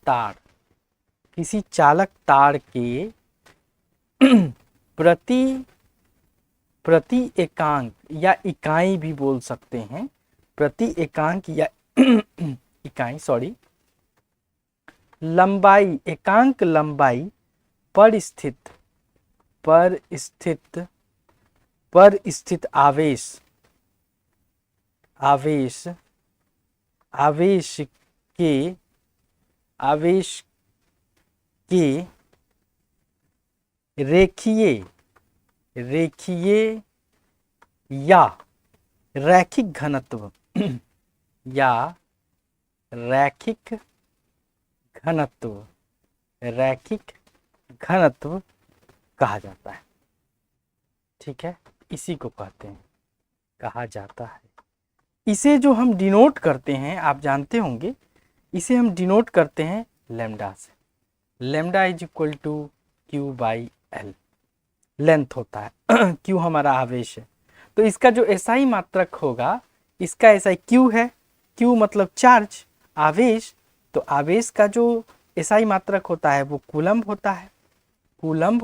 तार के प्रति एकांक या इकाई भी बोल सकते हैं, प्रति एकांक या इकाई लंबाई, एकांक लंबाई पर स्थित आवेश के रेखीय या रैखिक घनत्व कहा जाता है। ठीक है, इसी को कहते हैं, कहा जाता है। इसे जो हम डिनोट करते हैं, आप जानते होंगे, इसे हम डिनोट करते हैं लैम्डा से। Lambda is equal to Q by L, length होता है क्यू हमारा आवेश है। तो इसका जो एसआई मात्रक होगा, इसका एसआई क्यू है, क्यू मतलब चार्ज, आवेश, तो आवेश का जो एसआई मात्रक होता है वो कूलम्ब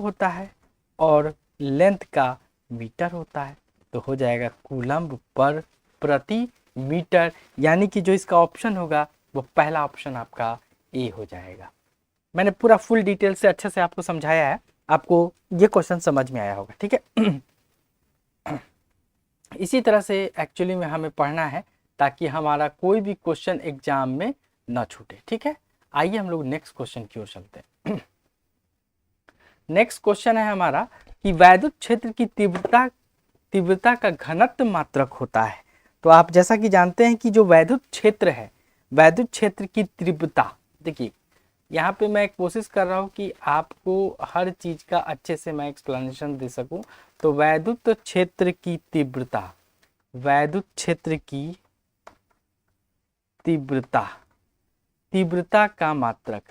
होता है और लेंथ का मीटर होता है। तो हो जाएगा कूलम्ब पर प्रति मीटर, यानी कि जो इसका ऑप्शन होगा वो पहला ऑप्शन आपका ए हो जाएगा। मैंने पूरा फुल डिटेल से अच्छे से आपको समझाया है, आपको ये क्वेश्चन समझ में आया होगा। ठीक है, इसी तरह से एक्चुअली में हमें पढ़ना है ताकि हमारा कोई भी क्वेश्चन एग्जाम में न छूटे। ठीक है, आइए हम लोग नेक्स्ट क्वेश्चन की ओर चलते हैं। नेक्स्ट क्वेश्चन है हमारा कि वैद्युत क्षेत्र की तीव्रता का घनत्व मात्रक होता है। तो आप जैसा कि जानते हैं कि जो वैद्युत क्षेत्र है, वैद्युत क्षेत्र की तीव्रता, देखिए यहाँ पे मैं कोशिश कर रहा हूँ कि आपको हर चीज का अच्छे से मैं एक्सप्लेनेशन दे सकूं। तो वैद्युत क्षेत्र की तीव्रता, वैद्युत क्षेत्र की तीव्रता का मात्रक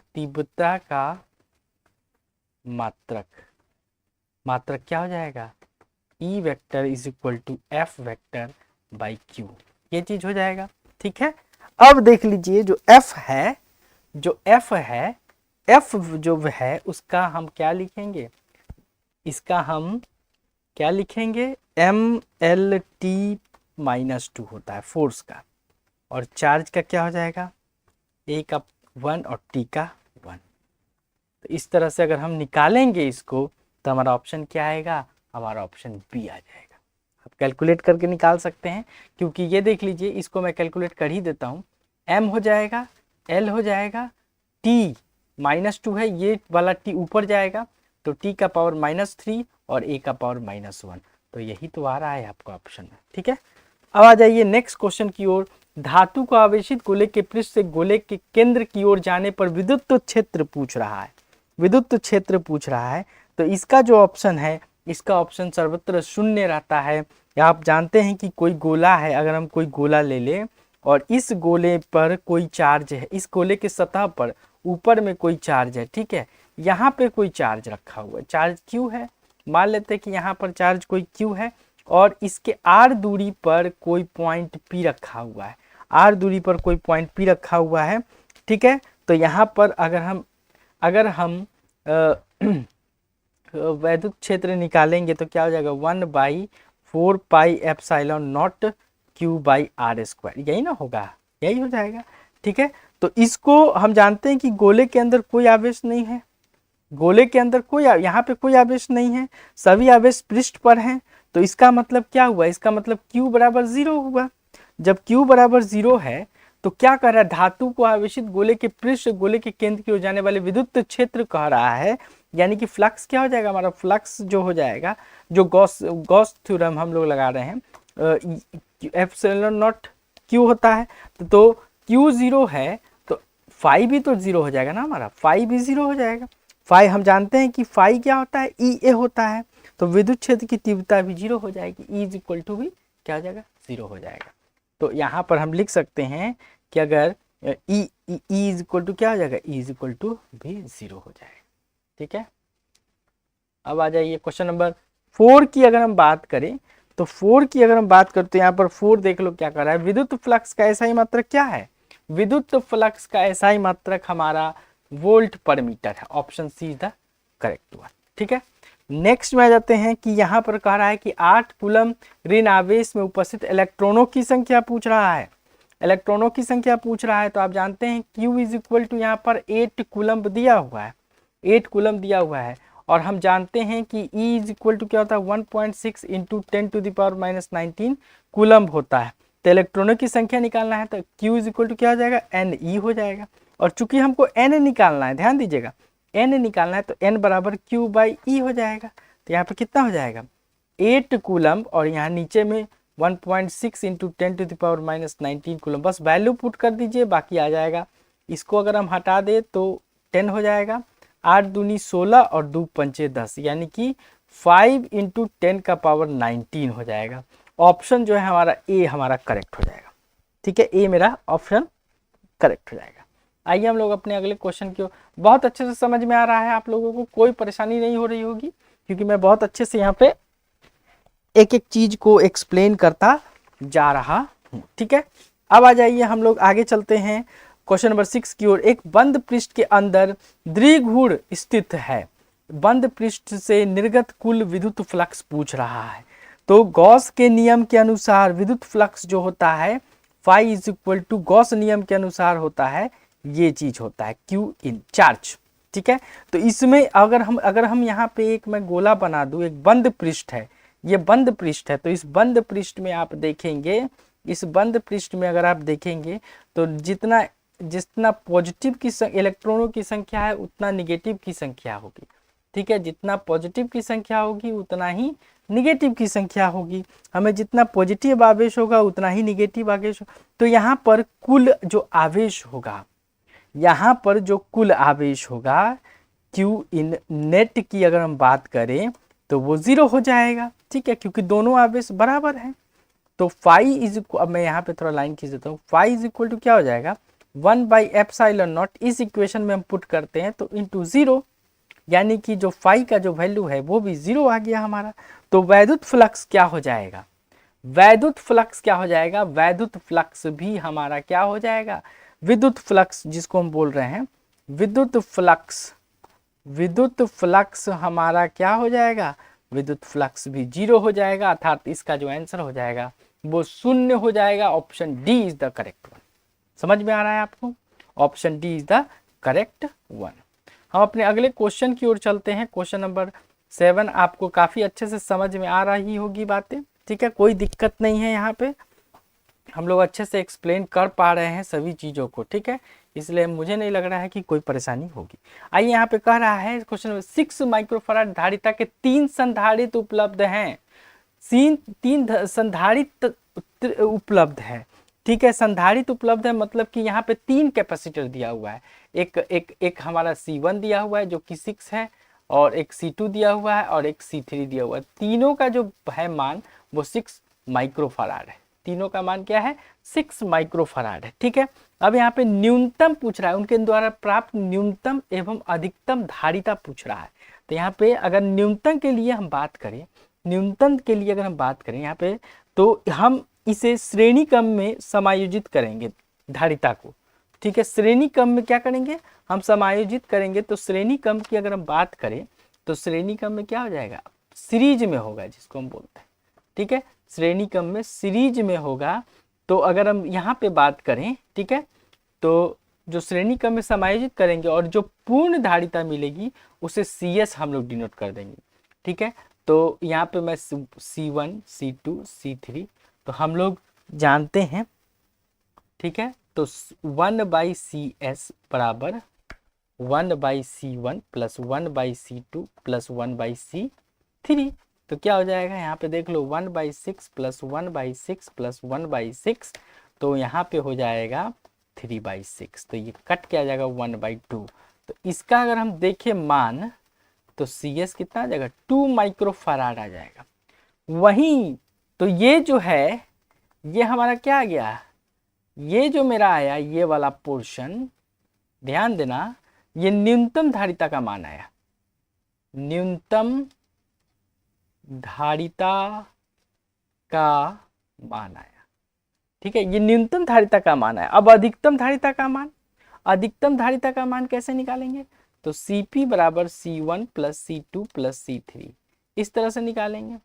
क्या हो जाएगा, E vector is equal to F vector by Q, ये चीज हो जाएगा। ठीक है, अब देख लीजिए जो एफ है उसका हम क्या लिखेंगे, इसका हम क्या लिखेंगे, एम एल टी माइनस 2 होता है फोर्स का, और चार्ज का क्या हो जाएगा, ए का 1 और टी का 1। तो इस तरह से अगर हम निकालेंगे इसको तो हमारा ऑप्शन क्या आएगा, हमारा ऑप्शन बी आ जाएगा। आप कैलकुलेट करके निकाल सकते हैं, क्योंकि ये देख लीजिए, इसको मैं कैलकुलेट कर ही देता हूँ। एम हो जाएगा, एल हो जाएगा, टी -2 है, ये वाला टी ऊपर जाएगा तो टी का पावर -3 और ए का पावर -1, तो यही तो आ रहा है आपका ऑप्शन में। ठीक है, अब आ जाइए नेक्स्ट क्वेश्चन की ओर। धातु को आवेशित गोले के पृष्ठ से गोले के केंद्र की ओर जाने पर विद्युत क्षेत्र पूछ रहा है, तो इसका जो ऑप्शन है, इसका ऑप्शन सर्वत्र शून्य रहता है। आप जानते हैं कि कोई गोला है, अगर हम कोई गोला ले लें और इस गोले पर कोई चार्ज है, इस गोले के सतह पर ऊपर में कोई चार्ज है, ठीक है, यहाँ पे कोई चार्ज रखा हुआ है, चार्ज क्यू है, मान लेते हैं कि यहाँ पर चार्ज कोई क्यू है, और इसके आर दूरी पर कोई पॉइंट पी रखा हुआ है, आर दूरी पर कोई पॉइंट पी रखा हुआ है। ठीक है, तो यहाँ पर अगर हम वैद्युत क्षेत्र निकालेंगे तो क्या हो जाएगा, 1/4 pi epsilon naught Q by R square, यही ना होगा, यही हो जाएगा। ठीक है, तो इसको हम जानते हैं कि गोले के अंदर कोई आवेश नहीं है, गोले के अंदर यहाँ पे कोई आवेश नहीं है, सभी आवेश पृष्ठ पर हैं। तो इसका मतलब क्या हुआ, इसका मतलब Q बराबर 0 हुआ। जब Q बराबर 0 है तो क्या कर रहा है, धातु को आवेशित गोले के पृष्ठ गोले के केंद्र की ओर जाने वाले विद्युत क्षेत्र कह रहा है, यानी कि फ्लक्स क्या हो जाएगा, हमारा फ्लक्स जो हो जाएगा, जो गॉस थ्योरम हम लोग लगा रहे हैं, एप्सिलॉन नॉट Q होता है, तो Q 0 है तो फाई भी तो 0 हो जाएगा ना, हमारा फाई भी 0 हो जाएगा। फाई हम जानते हैं कि फाई क्या होता है, ई ए होता है, तो विद्युत क्षेत्र की तीव्रता भी 0 हो जाएगी, ई इज इक्वल टू भी क्या हो जाएगा, 0 हो जाएगा। तो यहाँ पर हम लिख सकते हैं कि अगर ई इज इक्वल टू क्या हो जाएगा, ई इज इक्वल टू भी 0 हो जाएगा। ठीक है, अब आ जाइए क्वेश्चन नंबर 4 की अगर हम बात करें, तो 4 की अगर हम बात करते हैं, यहाँ पर 4 देख लो क्या कर रहा है, विद्युत फ्लक्स का एसआई मात्रक क्या है, विद्युत फ्लक्स का एसआई मात्रक हमारा वोल्ट पर मीटर है। Option C is the correct one. ठीक है, नेक्स्ट में आ जाते हैं कि यहाँ पर कह रहा है कि 8 कूलम ऋण आवेश में उपस्थित इलेक्ट्रॉनों की संख्या पूछ रहा है। इलेक्ट्रॉनों की संख्या पूछ रहा है तो आप जानते हैं Q इज इक्वल टू यहाँ पर 8 कूलम दिया हुआ है, 8 कूलम दिया हुआ है। और हम जानते हैं कि E इज इक्वल टू क्या होता है 1.6 इंटू 10⁻⁻19 कूलम होता है। तो इलेक्ट्रॉनों की संख्या निकालना है तो Q इज इक्वल टू क्या हो जाएगा Ne हो जाएगा। और चूंकि हमको N निकालना है, ध्यान दीजिएगा N निकालना है तो N बराबर Q/E हो जाएगा। तो यहाँ पे कितना हो जाएगा 8 कूलम और यहाँ नीचे में 1.6 इंटू 10⁻⁻19 कूलम। बस वैल्यू पुट कर दीजिए, बाकी आ जाएगा। इसको अगर हम हटा दे तो 10 हो जाएगा, 8 दूनी 16 और 2 पंचे 10, यानी कि 5 इंटू 10⁻19 हो जाएगा। ऑप्शन जो है हमारा ए हमारा करेक्ट हो जाएगा। ठीक है, ए मेरा ऑप्शन करेक्ट हो जाएगा। आइए हम लोग अपने अगले क्वेश्चन की ओर। बहुत अच्छे से समझ में आ रहा है आप लोगों को, कोई परेशानी नहीं हो रही होगी क्योंकि मैं बहुत अच्छे से यहाँ पे एक एक चीज को एक्सप्लेन करता जा रहा हूँ। ठीक है, अब आ जाइए हम लोग आगे चलते हैं क्वेश्चन नंबर 6 की ओर। एक बंद पृष्ठ के अंदर द्विघूर्ण स्थित है, बंद पृष्ठ से निर्गत कुल विद्युत फ्लक्स पूछ रहा है। तो गॉस के नियम के अनुसार विद्युत फ्लक्स जो होता है phi is equal to Gauss नियम के अनुसार होता है, ये चीज होता है क्यू इन चार्ज। ठीक है, तो इसमें अगर हम यहाँ पे एक मैं गोला बना दूं, एक बंद पृष्ठ है, ये बंद पृष्ठ है, तो इस बंद पृष्ठ में आप देखेंगे, इस बंद पृष्ठ में अगर आप देखेंगे तो जितना जितना पॉजिटिव की इलेक्ट्रॉनों की संख्या है उतना निगेटिव की संख्या होगी। ठीक है, जितना पॉजिटिव की संख्या होगी उतना ही निगेटिव की संख्या होगी। हमें जितना पॉजिटिव आवेश होगा उतना ही निगेटिव आवेश होगा। तो यहाँ पर कुल जो आवेश होगा, यहाँ पर जो कुल आवेश होगा क्यू इन नेट की अगर हम बात करें तो वो 0 हो जाएगा। ठीक है, क्योंकि दोनों आवेश बराबर हैं। तो फाई इज इक्वल, अब मैं यहाँ पे थोड़ा लाइन खींच देता हूँ, फाई इज इक्वल टू क्या हो जाएगा 1/ε0। इस इक्वेशन में हम पुट करते हैं तो इंटू 0, यानी कि जो फाई का जो वैल्यू है वो भी 0 आ गया हमारा। तो वैद्युत फ्लक्स क्या हो जाएगा, वैद्युत फ्लक्स क्या हो जाएगा, वैद्युत फ्लक्स भी हमारा क्या हो जाएगा, विद्युत फ्लक्स जिसको हम बोल रहे हैं विद्युत फ्लक्स, विद्युत फ्लक्स हमारा क्या हो जाएगा, विद्युत फ्लक्स भी 0 हो जाएगा। अर्थात इसका जो आंसर हो जाएगा वो 0 हो जाएगा। Option D is the correct one. समझ में आ रहा है आपको, option D is the correct one. हम अपने अगले क्वेश्चन की ओर चलते हैं। क्वेश्चन नंबर 7 आपको काफी अच्छे से समझ में आ रही होगी बातें। ठीक है, कोई दिक्कत नहीं है, यहाँ पे हम लोग अच्छे से एक्सप्लेन कर पा रहे हैं सभी चीज़ों को। ठीक है, इसलिए मुझे नहीं लग रहा है कि कोई परेशानी होगी। आइए यहाँ पे कह रहा है क्वेश्चन नंबर 6 माइक्रोफराड धारिता के 3 संधारित्र उपलब्ध हैं, तीन संधारित्र उपलब्ध है। ठीक है, संधारित्र उपलब्ध है मतलब कि यहाँ पे 3 कैपेसिटर दिया हुआ है। एक हमारा C1 दिया हुआ है जो कि 6 है, और एक C2 दिया हुआ है और एक C3 दिया हुआ है। तीनों का जो है मान वो 6 माइक्रोफराड है। तीनों का मान क्या है 6 माइक्रोफराड है। ठीक है, अब यहाँ पे न्यूनतम पूछ रहा है, उनके द्वारा प्राप्त न्यूनतम एवं अधिकतम धारिता पूछ रहा है। तो यहाँ पे अगर न्यूनतम के लिए हम बात करें, न्यूनतम के लिए अगर हम बात करें यहाँ पे, तो हम इसे श्रेणी क्रम में समायोजित करेंगे धारिता को। ठीक है, श्रेणी क्रम में क्या करेंगे हम समायोजित करेंगे। तो श्रेणी क्रम की अगर हम बात करें तो श्रेणी क्रम में क्या हो जाएगा, सीरीज में होगा जिसको हम बोलते हैं। ठीक है, श्रेणी क्रम में सीरीज में होगा। तो अगर हम यहाँ पे बात करें, ठीक है, तो जो श्रेणी क्रम में समायोजित करेंगे और जो पूर्ण धारिता मिलेगी उसे CS हम लोग डिनोट कर देंगे। ठीक है, तो यहाँ पे मैं C1 C2 C3 तो हम लोग जानते हैं। ठीक है, तो 1/CS बराबर 1/C1 plus 1/C2 plus 1/C3। तो क्या हो जाएगा यहाँ पे देख लो 1/6 प्लस 1/6 प्लस 1/6, तो यहाँ पे हो जाएगा 3/6। तो ये कट क्या आ जाएगा 1/2। तो इसका अगर हम देखें मान तो CS कितना आ जाएगा 2 माइक्रोफराड आ जाएगा। वहीं तो ये जो है ये हमारा क्या आ गया, ये जो मेरा आया ये वाला पोर्शन, ध्यान देना, ये न्यूनतम धारिता का मान आया, न्यूनतम धारिता का मान आया। ठीक है, ये न्यूनतम धारिता का मान आया। अब अधिकतम धारिता का मान, अधिकतम धारिता का मान कैसे निकालेंगे? तो Cp बराबर C1 plus C2 plus C3 इस तरह से निकालेंगे।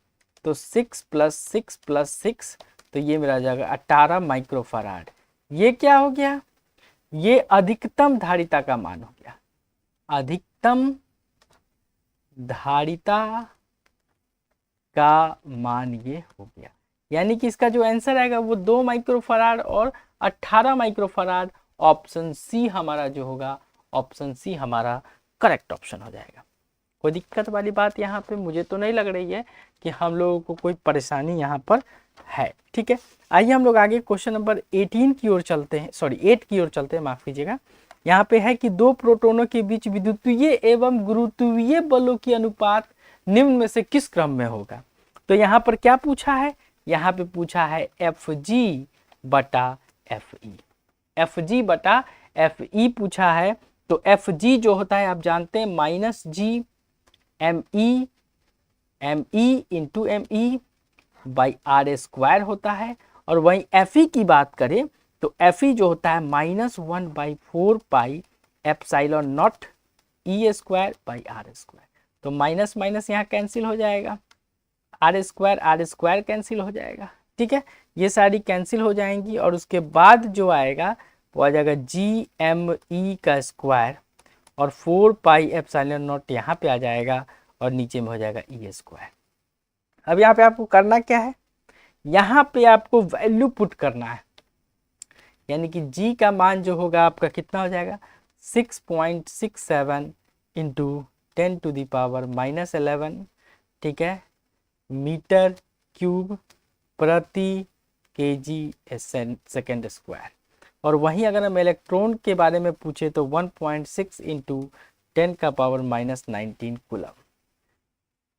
तो 6 प्लस 6 प्लस 6 तो ये मेरा जाएगा 18 माइक्रोफराड। ये क्या हो गया? ये अधिकतम धारिता का मान हो गया। अधिकतम धारिता का मान ये हो गया, यानी कि इसका जो आंसर आएगा वो 2 माइक्रोफराड और 18 माइक्रोफराड। ऑप्शन सी हमारा जो होगा, ऑप्शन सी हमारा करेक्ट ऑप्शन हो जाएगा। कोई दिक्कत वाली बात यहाँ पे मुझे तो नहीं लग रही है कि हम लोगों को कोई परेशानी यहाँ पर है। ठीक है, आइए हम लोग आगे क्वेश्चन नंबर 18 की ओर चलते हैं, सॉरी 8 की ओर चलते हैं, माफ कीजिएगा। यहाँ पे है कि दो प्रोटोनों के बीच विद्युतीय एवं गुरुत्वीय बलों की अनुपात निम्न में से किस क्रम में होगा? तो यहाँ पर क्या पूछा है? यहाँ पे पूछा है Fg बटा Fe। Fg बटा Fe पूछा है। तो Fg जो होता है आप जानते हैं minus G me into me by R square होता है। और वहीं Fe की बात करें तो Fe जो होता है -1/4 epsilon naught E square by R square. तो माइनस माइनस यहाँ कैंसिल हो जाएगा, आर स्क्वायर कैंसिल हो जाएगा। ठीक है, ये सारी कैंसिल हो जाएंगी और उसके बाद जो आएगा वो आ जाएगा GMe का स्क्वायर और 4 एप्सिलॉन नॉट यहाँ पे आ जाएगा और नीचे में हो जाएगा ई स्क्वायर। अब यहाँ पे आपको करना क्या है? यहाँ पे आपको वैल्यू पुट करना है, यानी कि G का मान जो होगा आपका कितना हो जाएगा 6.67 इंटू 10⁻⁻11। ठीक है, मीटर क्यूब प्रति केजी सेकेंड स्क्वायर। और वहीं अगर हम इलेक्ट्रॉन के बारे में पूछे तो 1.6 इंटू 10⁻⁻19 कूलम।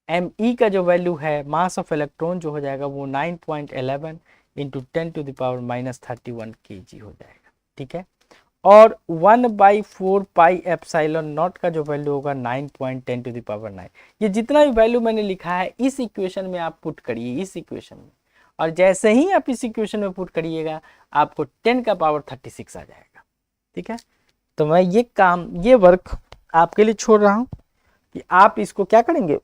Me का जो वैल्यू है मास ऑफ इलेक्ट्रॉन जो हो जाएगा वो 9.11 इंटू 10⁻31 kg हो जाएगा। ठीक है, और 1/4 एप्सिलॉन नॉट का जो वैल्यू होगा 9.10⁹। ये जितना भी वैल्यू मैंने लिखा है इस इक्वेशन में आप पुट करिए, इस इक्वेशन में, और जैसे ही आप इस इक्वेशन में पुट करिएगा आपको 10⁻36 आ जाएगा। ठीक है, तो मैं ये वर्क आपके लिए छोड़ रहा हूं कि आप इसको क्या करेंगे,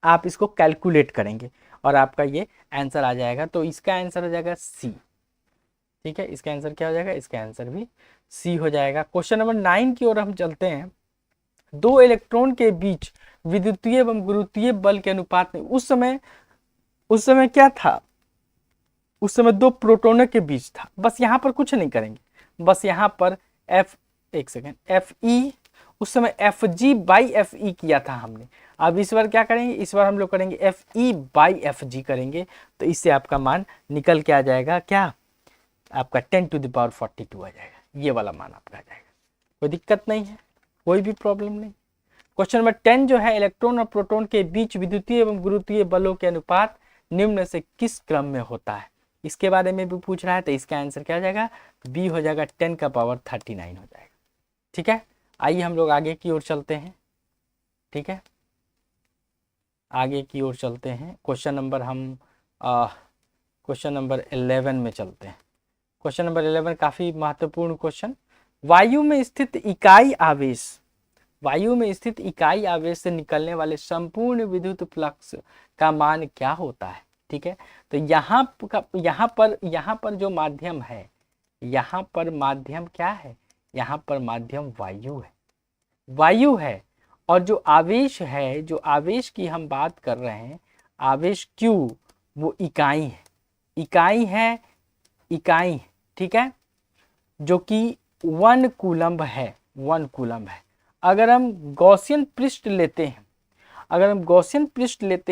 आप इसको कैलकुलेट करेंगे और आपका ये आंसर आ जाएगा। तो इसका आंसर हो जाएगा सी। ठीक है, इसका आंसर क्या हो जाएगा? इसका आंसर भी सी हो जाएगा। क्वेश्चन नंबर 9 की ओर हम चलते हैं। दो इलेक्ट्रॉन के बीच विद्युतीय एवं गुरुत्वीय बल के अनुपात में उस समय क्या था? उस समय दो प्रोटोनों के बीच था। बस यहाँ पर कुछ नहीं करेंगे, बस यहाँ पर Fe उस समय Fg/Fe किया था हमने। अब इस बार क्या करेंगे? इस बार हम लोग करेंगे Fe/Fg करेंगे। तो इससे आपका मान निकल के आ जाएगा क्या? आपका 10⁻42 आ जाएगा। ये वाला मान आपका आ जाएगा। कोई दिक्कत नहीं है, कोई भी प्रॉब्लम नहीं। क्वेश्चन नंबर 10 जो है इलेक्ट्रॉन और प्रोटॉन के बीच विद्युतीय एवं गुरुत्वीय बलों के अनुपात निम्न से किस क्रम में होता है, इसके बारे में भी पूछ रहा है। तो इसका आंसर क्या हो जाएगा? बी हो जाएगा 10⁻39 हो जाएगा। ठीक है, आइए हम लोग आगे की ओर चलते हैं। ठीक है, आगे की ओर चलते हैं। क्वेश्चन नंबर 11 में चलते हैं। क्वेश्चन नंबर 11 काफी महत्वपूर्ण क्वेश्चन। वायु में स्थित इकाई आवेश से निकलने वाले संपूर्ण विद्युत फ्लक्स का मान क्या होता है? ठीक है, तो यहाँ पर जो माध्यम है, यहाँ पर माध्यम क्या है? यहाँ पर माध्यम वायु है। और जो आवेश है, जो आवेश की हम बात कर रहे हैं, आवेश Q वो इकाई है। ठीक है, जो कि 1 कूलम्ब है। अगर हम गॉसियन पृष्ठ लेते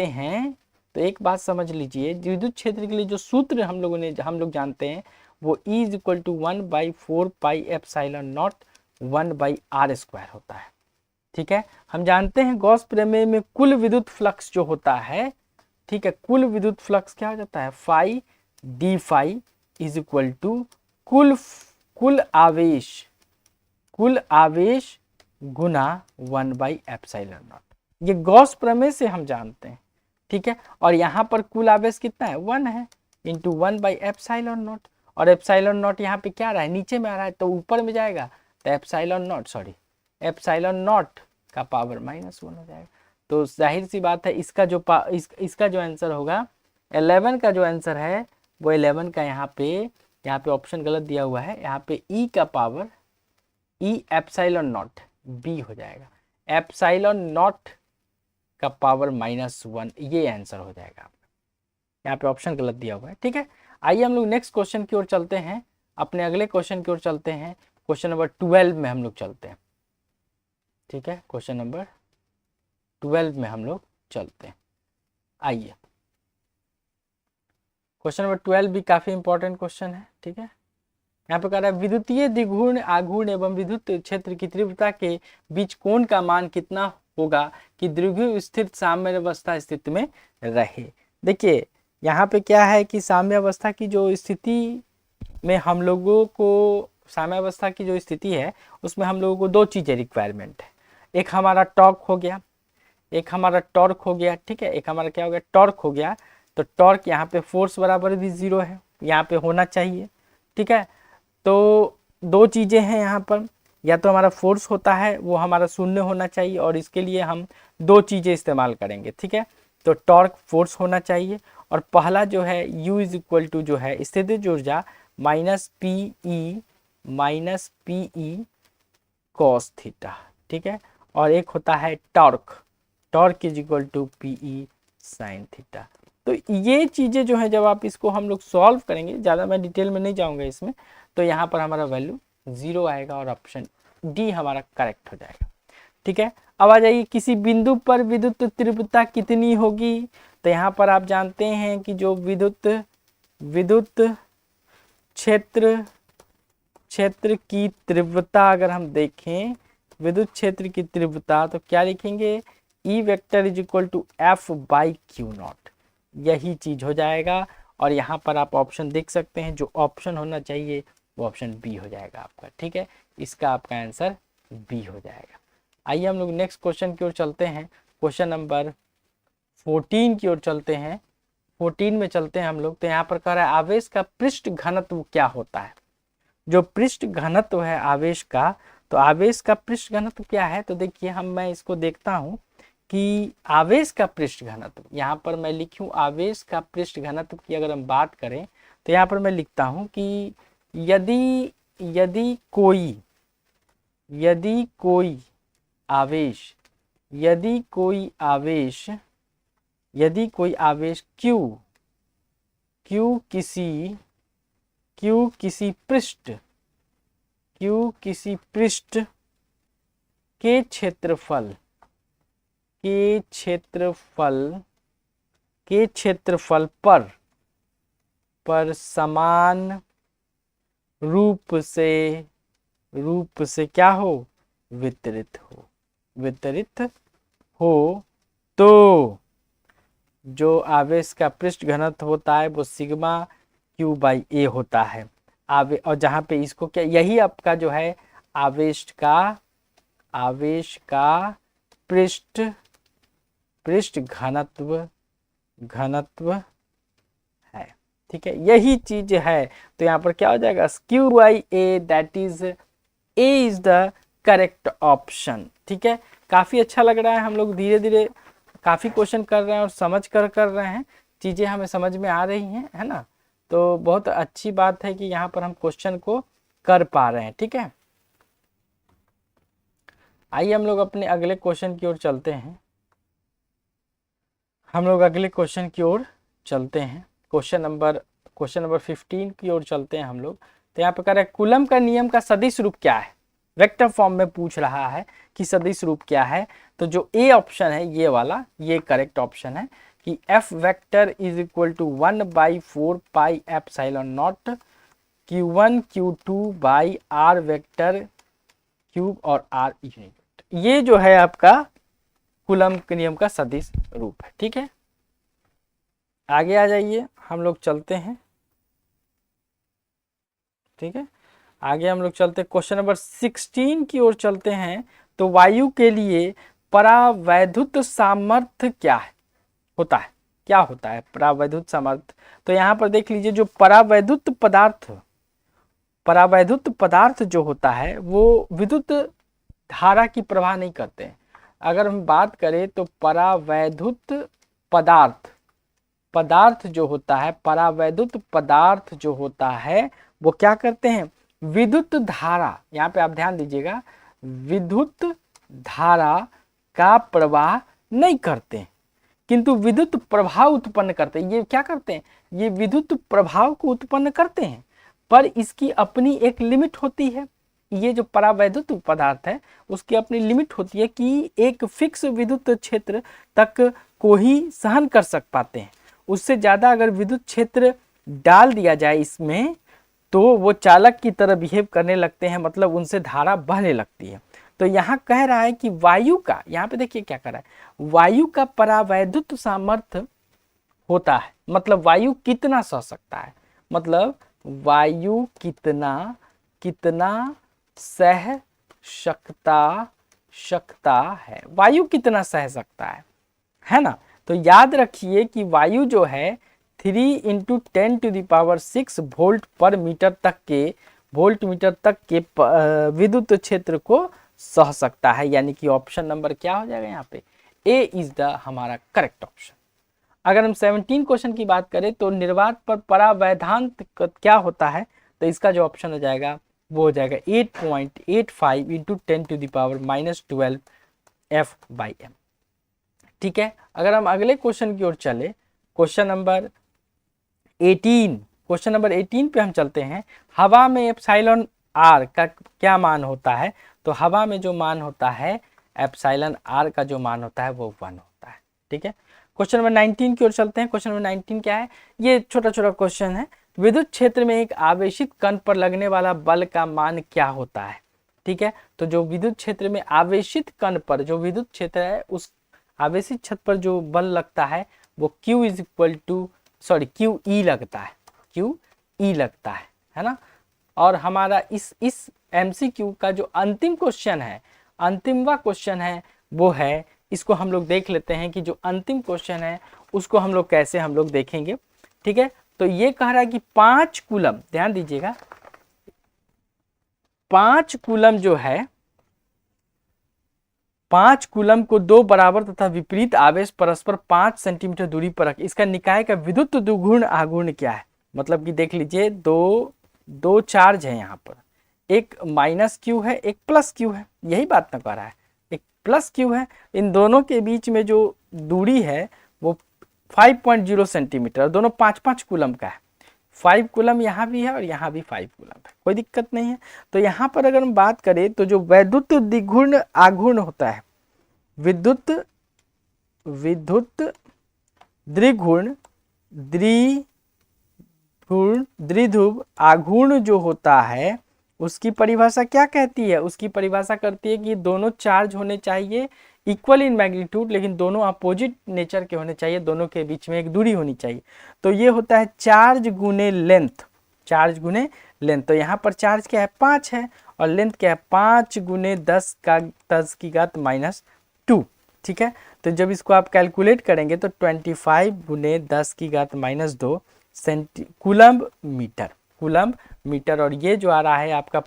हैं, तो एक बात समझ लीजिए, विद्युत क्षेत्र के लिए जो सूत्र हम लोग जानते हैं वो E = 1/4 एप्सिलॉन नॉट 1/r² होता है। ठीक है, हम जानते हैं गॉस प्रमेय में कुल विद्युत फ्लक्स जो होता है, ठीक है, कुल विद्युत फ्लक्स क्या हो जाता है? phi d phi = कुल आवेश गुना 1/एप्सिलॉन नॉट। ये गॉस प्रमेय से हम जानते हैं। ठीक है, और यहाँ पर कुल आवेश कितना है? 1 है इंटू 1/एप्सिलॉन नॉट। और एप्सिलॉन नॉट यहाँ पे क्या आ रहा है, नीचे में आ रहा है, तो ऊपर में जाएगा, तो एप्सिलॉन नॉट का पावर -1 हो जाएगा। तो जाहिर सी बात है इसका जो इसका जो आंसर होगा 11 का जो आंसर है वो 11 का यहाँ पे ऑप्शन गलत दिया हुआ है, यहाँ पे ई का power E epsilon not be हो जाएगा, एप्सिलॉन नॉट का पावर -1 ये आंसर हो जाएगा आपका, यहाँ पे ऑप्शन गलत दिया हुआ है। ठीक है, आइए हम लोग नेक्स्ट क्वेश्चन की ओर चलते हैं, अपने अगले क्वेश्चन की ओर चलते हैं। क्वेश्चन नंबर 12 में हम लोग चलते हैं। ठीक है, क्वेश्चन नंबर 12 में हम लोग चलते हैं। आइए, क्वेश्चन नंबर 12 भी काफी इंपॉर्टेंट क्वेश्चन है। ठीक है, यहाँ पे कह रहा है विद्युतीय द्विघूर्ण आघूर्ण एवं विद्युत क्षेत्र की तीव्रता के बीच कोण का मान कितना होगा कि द्विध्रुव स्थिर साम्यावस्था स्थिति में रहे। देखिए यहाँ पे क्या है कि साम्यावस्था की जो स्थिति में हम लोगों को, साम्यावस्था की जो स्थिति है उसमें हम लोगों को दो चीजें रिक्वायरमेंट है, एक हमारा टॉर्क हो गया, एक हमारा टॉर्क हो गया। ठीक है, एक हमारा क्या हो गया, टॉर्क हो गया। तो टॉर्क यहाँ पे फोर्स बराबर भी 0 है, यहाँ पे होना चाहिए। ठीक है, तो दो चीजें हैं यहाँ पर, या तो हमारा फोर्स होता है वो हमारा 0 होना चाहिए, और इसके लिए हम दो चीजें इस्तेमाल करेंगे। ठीक है, तो टॉर्क फोर्स होना चाहिए, और पहला जो है U इज इक्वल टू जो है स्थितिज ऊर्जा -PE cos थीटा। ठीक है, और एक होता है torque is equal to PE sin theta. तो ये चीजें जो है जब आप इसको हम लोग सॉल्व करेंगे, ज़्यादा मैं डिटेल में नहीं जाऊंगा इसमें, तो यहाँ पर हमारा वैल्यू 0 आएगा और ऑप्शन डी हमारा करेक्ट हो जाएगा। ठीक है, अब आ जाइए, किसी बिंदु पर विद्युत तीव्रता कितनी होगी। तो यहाँ पर आप जानते हैं कि जो विद्युत क्षेत्र की तीव्रता अगर हम देखें, विद्युत क्षेत्र की तीव्रता, तो क्या लिखेंगे, E vector is equal to F/Q0, यही चीज हो जाएगा। और यहाँ पर आप ऑप्शन देख सकते हैं, जो ऑप्शन होना चाहिए वो ऑप्शन बी हो जाएगा आपका। ठीक है, इसका आपका आंसर बी हो जाएगा। आइए हम लोग नेक्स्ट क्वेश्चन की ओर चलते हैं, क्वेश्चन नंबर 14 की ओर चलते हैं। 14 में चलते हैं हम लोग। तो यहाँ पर कह रहा है आवेश का पृष्ठ घनत्व क्या होता है। जो पृष्ठ घनत्व है आवेश का, तो आवेश का पृष्ठ घनत्व क्या है, तो देखिए मैं इसको देखता हूँ कि आवेश का पृष्ठ घनत्व, यहाँ पर मैं लिखूं आवेश का पृष्ठ घनत्व की अगर हम बात करें, तो यहाँ पर मैं लिखता हूँ कि यदि कोई आवेश Q किसी पृष्ठ के क्षेत्रफल पर समान रूप से क्या हो, वितरित हो, तो जो आवेश का पृष्ठ घनत्व होता है वो सिग्मा Q/A होता है। और जहाँ पे इसको क्या, यही आपका जो है आवेश का पृष्ठ घनत्व है। ठीक है, यही चीज है। तो यहाँ पर क्या हो जाएगा, Q/A, that is A is the correct option. ठीक है, काफी अच्छा लग रहा है, हम लोग धीरे धीरे काफी क्वेश्चन कर रहे हैं और समझ कर रहे हैं, चीजें हमें समझ में आ रही हैं, है ना। तो बहुत अच्छी बात है कि यहाँ पर हम क्वेश्चन को कर पा रहे हैं। ठीक है, आइए हम लोग अपने अगले क्वेश्चन की ओर चलते हैं। क्वेश्चन नंबर 15 की ओर चलते हैं हम लोग। तो यहाँ पे कह रहा है कूलम का नियम का सदिश रूप क्या है, वेक्टर फॉर्म में पूछ रहा है कि सदिश रूप क्या है। तो जो ए ऑप्शन है ये वाला, ये करेक्ट ऑप्शन है कि F vector is equal to 1/4 pi epsilon naught Q1 Q2 by R vector cube और R यूनिट। ये जो है आपका कूलम के नियम का सदिश रूप है। ठीक है, आगे आ जाइए, हम लोग चलते हैं। ठीक है, आगे हम लोग चलते क्वेश्चन नंबर 16 की ओर चलते हैं। तो वायु के लिए परावैद्युत सामर्थ्य क्या है होता है। क्या होता है परावैद्युत सामर्थ्य। तो यहाँ पर देख लीजिए जो परावैद्युत पदार्थ जो होता है वो विद्युत धारा की प्रवाह नहीं करते हैं। अगर हम बात करें तो परावैद्युत पदार्थ जो होता है, परावैद्युत पदार्थ जो होता है वो क्या करते हैं, विद्युत धारा, यहाँ पे आप ध्यान दीजिएगा, विद्युत धारा का प्रवाह नहीं करते किंतु विद्युत प्रभाव उत्पन्न करते हैं। ये क्या करते हैं, ये विद्युत प्रभाव को उत्पन्न करते हैं, पर इसकी अपनी एक लिमिट होती है। ये जो परावैद्युत पदार्थ है उसकी अपनी लिमिट होती है कि एक फिक्स विद्युत क्षेत्र तक को ही सहन कर सक पाते हैं। उससे ज़्यादा अगर विद्युत क्षेत्र डाल दिया जाए इसमें तो वो चालक की तरह बिहेव करने लगते हैं, मतलब उनसे धारा बहने लगती है। तो यहाँ कह रहा है कि वायु का, यहाँ पे देखिए क्या कर रहा है, वायु का परावैद्युत सामर्थ्य होता है, मतलब वायु कितना सह सकता है, मतलब वायु कितना सह सकता है, वायु कितना सह सकता है ना। तो याद रखिए कि वायु जो है 3 × 10⁶ वोल्ट पर मीटर तक के विद्युत क्षेत्र को सह सकता है, यानी कि ऑप्शन नंबर क्या हो जाएगा यहाँ पे, ए इज द हमारा करेक्ट ऑप्शन। अगर हम 17 क्वेश्चन की बात करें तो निर्वात पर परावैद्यांत क्या होता है, तो इसका जो ऑप्शन हो जाएगा वो हो जाएगा 8.85 × 10⁻12 F/m। ठीक है, अगर हम अगले क्वेश्चन की ओर चले, क्वेश्चन नंबर 18 पे हम चलते हैं। हवा में एप्सिलॉन आर का क्या मान होता है, तो हवा में जो मान होता है एप्सिलॉन आर का जो मान होता है वो 1 होता है। ठीक है, क्वेश्चन नंबर 19 की ओर चलते हैं। क्वेश्चन नंबर 19 क्या है, ये छोटा छोटा क्वेश्चन है। विद्युत क्षेत्र में एक आवेशित कण पर लगने वाला बल का मान क्या होता है। ठीक है, तो जो विद्युत क्षेत्र में आवेशित कण पर जो विद्युत क्षेत्र है उस आवेशित छत पर जो बल लगता है वो Q E लगता है ना। और हमारा इस MCQ का जो अंतिमवा क्वेश्चन है वो है, इसको हम लोग देख लेते हैं कि जो अंतिम क्वेश्चन है उसको हम लोग कैसे हम लोग देखेंगे। ठीक है, तो ये कह रहा है कि 5 कूलम, ध्यान दीजिएगा, 5 कूलम जो है, 5 कूलम को 2 बराबर तथा विपरीत आवेश परस्पर 5 सेंटीमीटर दूरी पर रख, इसका निकाय का विद्युत द्विघूर्ण आघूर्ण क्या है। मतलब कि देख लीजिए दो चार्ज है यहाँ पर, एक -Q है एक +Q है, यही बात ना कर रहा है, एक +Q है, इन दोनों के बीच में जो दूरी है वो 5.0 सेंटीमीटर, दोनों 5-5 कूलम का है। 5 कूलम यहाँ भी है और यहाँ भी 5 कूलम है, कोई दिक्कत नहीं है। तो यहाँ पर अगर हम बात करें तो जो वैद्युत द्विघूर्ण आघूर्ण होता है, विद्युत द्विघूर्ण द्विध्रुव आघूर्ण जो होता है उसकी परिभाषा क्या कहती है, उसकी परिभाषा करती है कि दोनों चार्ज होने चाहिए इक्वल इन मैग्नीट्यूड, लेकिन दोनों अपोजिट नेचर के होने चाहिए, दोनों के बीच में एक दूरी होनी चाहिए। तो ये होता है चार्ज गुने लेंथ, तो यहाँ पर चार्ज क्या है 5 है और लेंथ क्या है 5 × 10⁻²। ठीक है, तो जब इसको आप कैलकुलेट करेंगे तो 25 × 10⁻² कूलम्ब मीटर, और ये जो आ रहा है आपका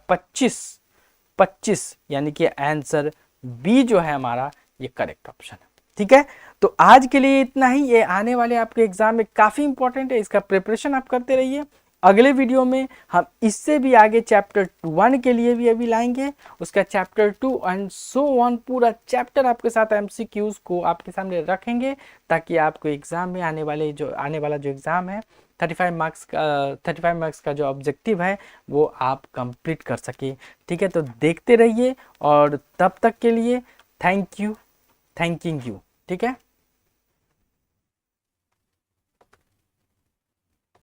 25, यानी कि आंसर बी जो है हमारा ये करेक्ट ऑप्शन है। ठीक है, तो आज के लिए इतना ही। ये आने वाले आपके एग्जाम में काफ़ी इंपॉर्टेंट है, इसका प्रिपरेशन आप करते रहिए। अगले वीडियो में हम इससे भी आगे चैप्टर 1 के लिए भी अभी लाएंगे, उसका चैप्टर 2 एंड सो ऑन, पूरा चैप्टर आपके साथ MCQs को आपके सामने रखेंगे ताकि आपको एग्जाम में आने वाला जो एग्ज़ाम है 35 मार्क्स का जो ऑब्जेक्टिव है वो आप कंप्लीट कर सके। ठीक है, तो देखते रहिए और तब तक के लिए थैंकिंग यू। ठीक है।